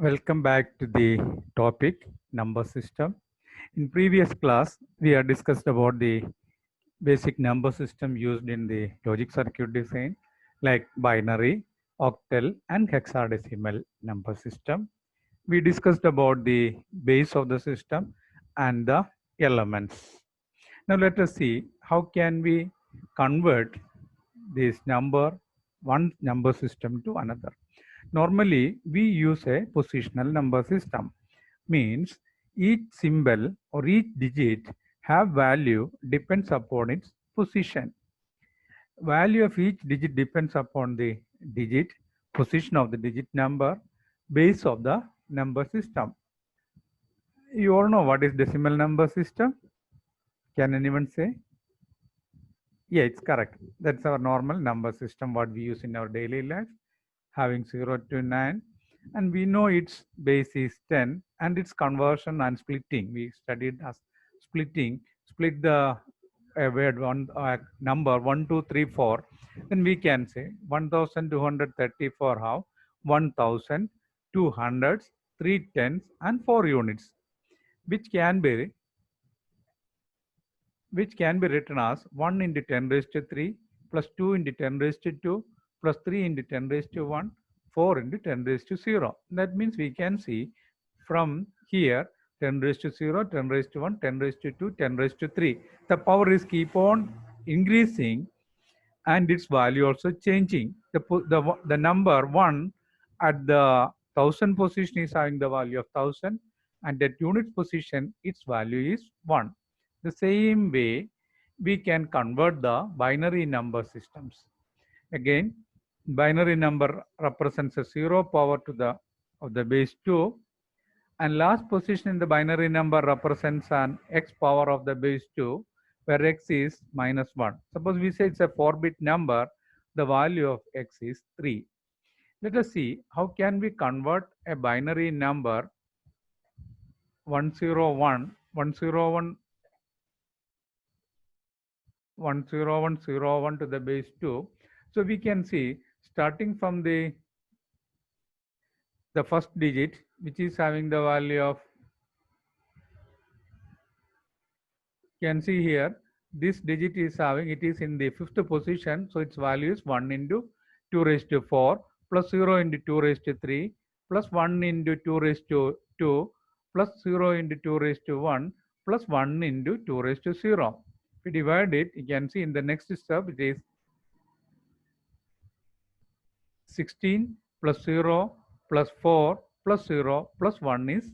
Welcome back to the topic number system. In previous class, we have discussed about the basic number system used in the logic circuit design like binary, octal and hexadecimal number system. We discussed about the base of the system and the elements. Now let us see how can we convert this one number system to another. Normally, we use a positional number system. Means each symbol or each digit have value depends upon its position. Value of each digit depends upon the digit, position of the digit number, base of the number system. You all know what is decimal number system? Can anyone say? Yeah, it's correct. That's our normal number system, what we use in our daily life, having 0 to 9. And we know its base is 10 and its conversion and splitting. We studied as splitting, split the word number 1, 2, 3, 4. Then we can say 1234 how 1200, 3 tens and 4 units, which can be written as 1 into 10 raised to 3 plus 2 into 10 raised to 2 plus 3 into 10 raised to 1, 4 into 10 raised to 0. That means we can see from here 10 raised to 0, 10 raised to 1, 10 raised to 2, 10 raised to 3. The power is keep on increasing and its value also changing. The number 1 at the 1000 position is having the value of 1000 and at unit position its value is 1. The same way we can convert the binary number systems. Again, binary number represents a 0 power to the base 2 and last position in the binary number represents an x power of the base 2 where x is minus 1. Suppose we say it's a 4-bit number, the value of x is 3. Let us see how can we convert a binary number 101, 101, 10101 to the base 2. So we can see starting from the first digit, which is having the value of, you can see here, this digit is having, it is in the 5th position, so its value is 1 into 2 raised to 4 plus 0 into 2 raised to 3 plus 1 into 2 raised to 2 plus 0 into 2 raised to 1 plus 1 into 2 raised to 0. If we divide it, you can see in the next step it is 16 plus 0 plus 4 plus 0 plus 1 is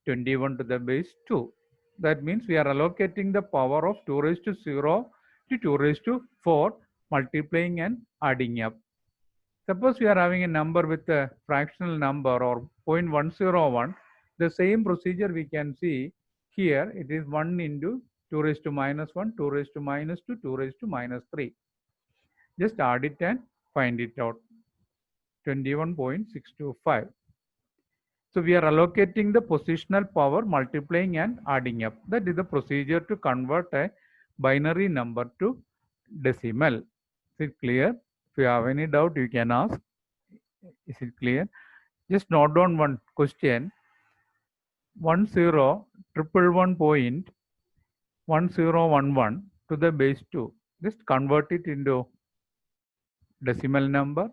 21 to the base 2. That means we are allocating the power of 2 raised to 0 to 2 raised to 4, multiplying and adding up. Suppose we are having a number with a fractional number or 0.101, the same procedure we can see here. It is 1 into 2 raised to minus 1, 2 raised to minus 2, 2 raised to minus 3. Just add it and find it out. 21.625. So we are allocating the positional power, multiplying and adding up. That is the procedure to convert a binary number to decimal. Is it clear? If you have any doubt, you can ask. Is it clear? Just note down one question. 10.1011 to the base 2. Just convert it into decimal number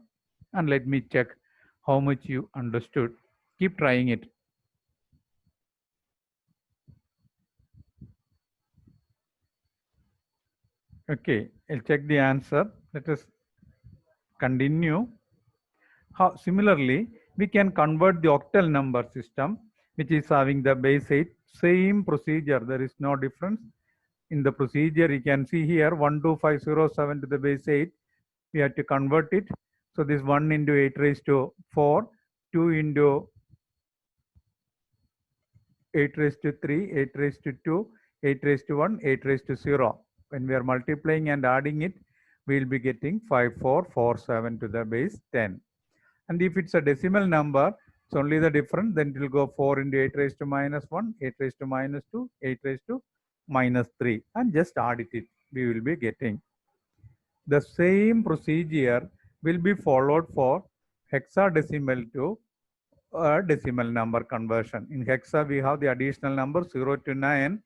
and let me check how much you understood. Keep trying it. Okay, I'll check the answer. Let us continue. Similarly, we can convert the octal number system, which is having the base 8. Same procedure. There is no difference in the procedure. You can see here 12507 to the base 8. We have to convert it. So this 1 into 8 raised to 4, 2 into 8 raised to 3, 8 raised to 2, 8 raised to 1, 8 raised to 0. When we are multiplying and adding it, we will be getting 5447 to the base 10. And if it's a decimal number, it's only the difference. Then it will go 4 into 8 raised to minus 1, 8 raised to minus 2, 8 raised to minus 3. And just add it. We will be getting. The same procedure will be followed for hexadecimal to decimal number conversion. In hexa, we have the additional number 0 to 9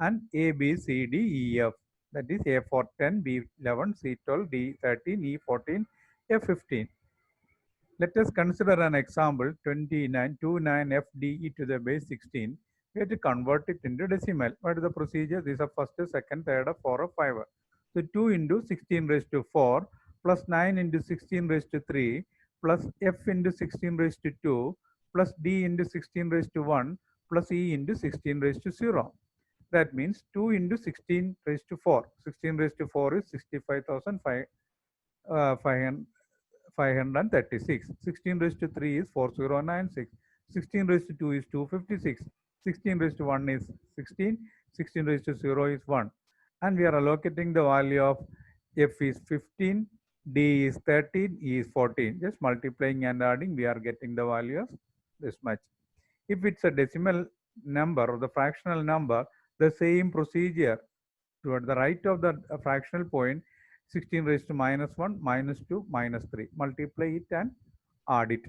and A, B, C, D, E, F. That is A for 10, B 11, C 12, D 13, E 14, F 15. Let us consider an example 29, 29 F D E to the base 16. We have to convert it into decimal. What is the procedure? These are first, second, third, four, or five. So 2 into 16 raised to 4 plus 9 into 16 raised to 3 plus F into 16 raised to 2 plus D into 16 raised to 1 plus E into 16 raised to 0. That means 2 into 16 raised to 4. 16 raised to 4 is 536. 16 raised to 3 is 4096. 16 raised to 2 is 256. 16 raised to 1 is 16. 16 raised to 0 is 1. And we are allocating the value of F is 15, D is 13, E is 14. Just multiplying and adding, we are getting the values this much. If it's a decimal number or the fractional number, the same procedure. Toward the right of the fractional point, 16 raised to minus 1, minus 2, minus 3. Multiply it and add it.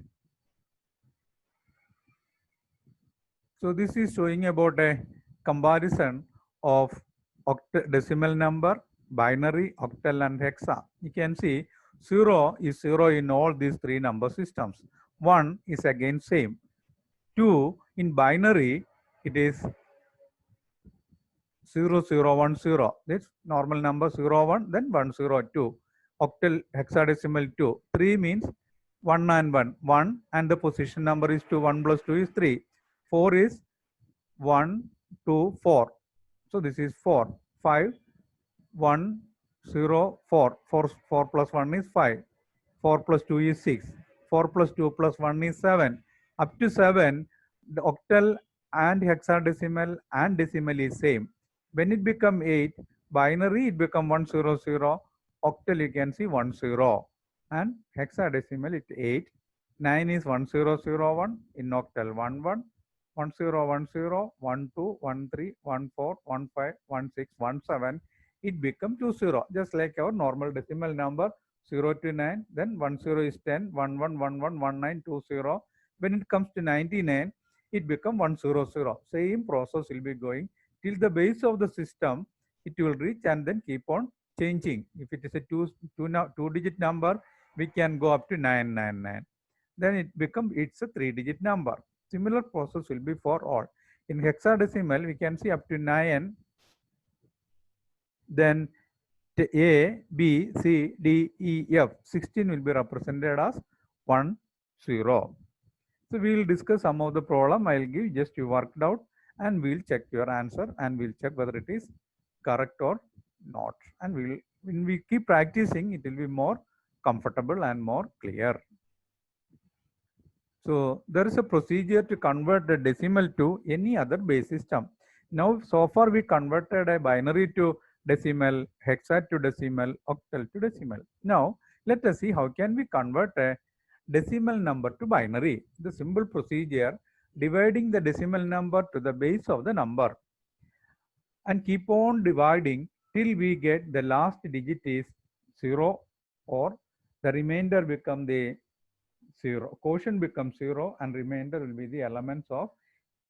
So this is showing about a comparison of decimal number, binary, octal, and hexa. You can see 0 is 0 in all these three number systems. 1 is again same. 2 in binary, it is 0, 0, 1, 0. This normal number 0, 1, then 1, 0, 2. Octal hexadecimal 2. 3 means 1 and 1. 1 and the position number is 2. 1 plus 2 is 3. 4 is 1, 2, 4. So this is 4. 5, 1, 0, 4. 4 plus 1 is 5. 4 plus 2 is 6. 4 plus 2 plus 1 is 7. Up to 7, the octal and hexadecimal and decimal is same. When it become 8, binary it become 1, 0, 0. Octal you can see 1, 0. And hexadecimal it 8. 9 is 1, 0, 0, 1. In octal 1, 1. 1, 0, 1, 0, 1, 2, 1, 3, 1, 4, 1, 5, 1, 6, 1, 7. It become 2, 0. Just like our normal decimal number 0 to 9. Then 1, 0 is 10. 1, 1, 1, 1, 1, 9, 2, 0. When it comes to 99, it become 1, 0, 0. Same process will be going till the base of the system. It will reach and then keep on changing. If it is a two-digit number, we can go up to 999. Then it becomes it's a 3-digit number. Similar process will be for all. In hexadecimal, we can see up to 9. Then A, B, C, D, E, F. 16 will be represented as 1, 0. So we will discuss some of the problem. I will give just you worked out and we will check your answer and we will check whether it is correct or not. And when we keep practicing, it will be more comfortable and more clear. So there is a procedure to convert the decimal to any other base system. Now, so far we converted a binary to decimal, hexa to decimal, octal to decimal. Now, let us see how can we convert a decimal number to binary. The simple procedure, dividing the decimal number to the base of the number and keep on dividing till we get the last digit is 0 or the remainder become the 0. Quotient becomes 0 and remainder will be the elements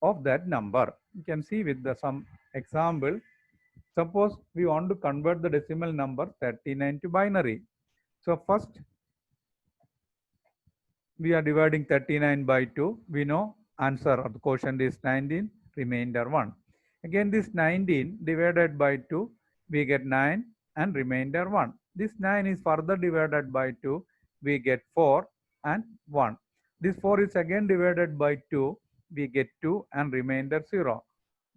of that number. You can see with some example. Suppose we want to convert the decimal number 39 to binary. So first we are dividing 39 by 2. We know answer of the quotient is 19, remainder 1. Again this 19 divided by 2, we get 9 and remainder 1. This 9 is further divided by 2, we get 4 and 1. This 4 is again divided by 2, we get 2 and remainder 0.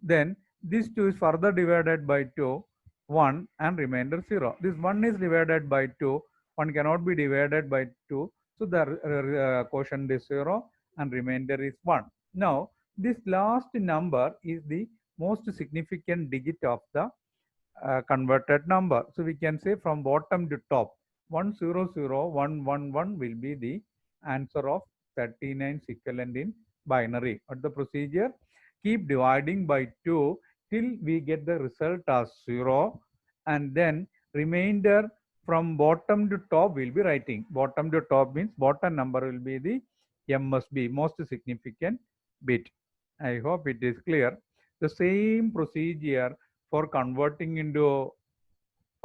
Then this 2 is further divided by 2, 1 and remainder 0. This 1 is divided by 2, 1 cannot be divided by 2. So the quotient is 0 and remainder is 1. Now this last number is the most significant digit of the converted number. So we can say from bottom to top 100111 will be the answer of 39 equivalent in binary. What the procedure? Keep dividing by 2 till we get the result as 0 and then remainder from bottom to top will be writing. Bottom to top means bottom number will be the M must be most significant bit. I hope it is clear. The same procedure for converting into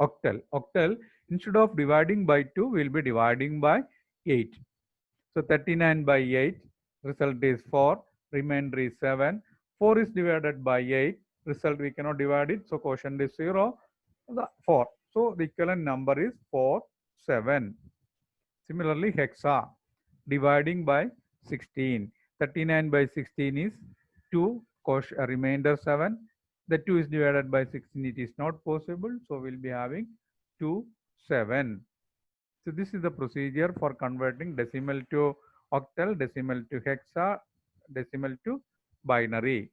octal. Octal, instead of dividing by 2, we'll be dividing by 8. So 39 by 8, result is 4, remainder is 7. 4 is divided by 8, result we cannot divide it, so quotient is 0, 4. So the equivalent number is 4, 7. Similarly, hexa, dividing by 16. 39 by 16 is 2, remainder 7. The 2 is divided by 16, it is not possible, so we'll be having 2, 7. So this is the procedure for converting decimal to octal, decimal to hexa, decimal to binary.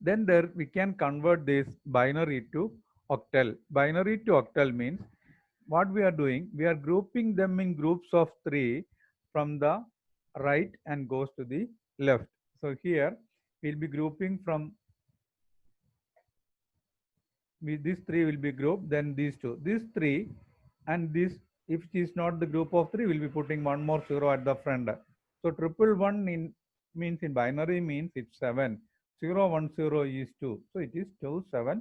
Then there we can convert this binary to octal. Binary to octal means what we are doing, we are grouping them in groups of 3 from the right and goes to the left. So here we'll be grouping from these 3 will be grouped, then these 2. These 3 and this, if it is not the group of 3, we'll be putting one more 0 at the front. So triple 1 in means in binary means it's 7. 0, 1, 0 is 2. So it is 2, 7,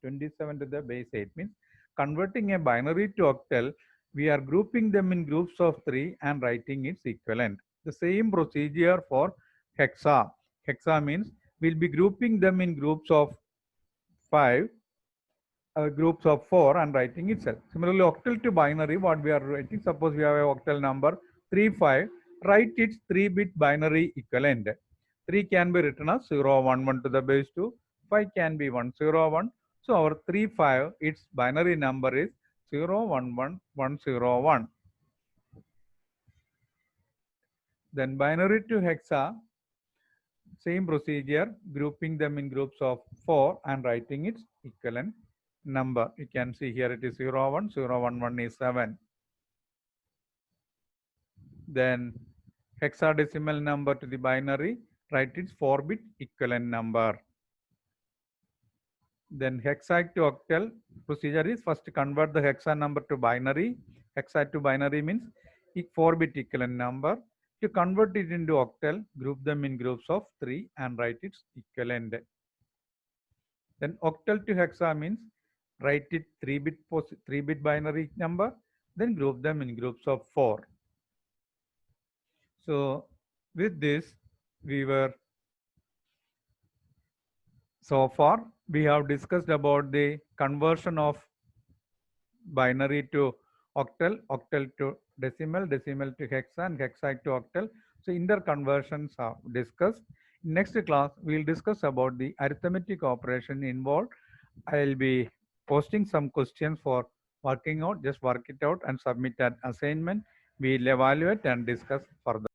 27 to the base 8 means converting a binary to octal, we are grouping them in groups of 3 and writing its equivalent. The same procedure for hexa. Hexa means we'll be grouping them in groups of 5, groups of 4 and writing itself. Similarly, octal to binary, what we are writing, suppose we have a octal number 3, 5, write its 3-bit binary equivalent. 3 can be written as 0, 1, 1 to the base 2, 5 can be 1, 0, 1. So our 3, 5, its binary number is 0, 1, 1, 1, 0, 1. Then binary to hexa, same procedure, grouping them in groups of 4 and writing its equivalent number. You can see here it is 0, 1, 0, 1, 1 is 7. Then hexadecimal number to the binary, write its 4-bit equivalent number. Then hexa to octal procedure is first convert the hexa number to binary. Hexa to binary means 4-bit equivalent number. To convert it into octal, group them in groups of 3 and write its equivalent. Then octal to hexa means write it 3-bit binary number, then group them in groups of 4. So with this, so far we have discussed about the conversion of binary to octal, octal to decimal, decimal to hexa, and hexa to octal. So interconversions are discussed. In next class, we will discuss about the arithmetic operation involved. I will be posting some questions for working out. Just work it out and submit an assignment. We will evaluate and discuss further.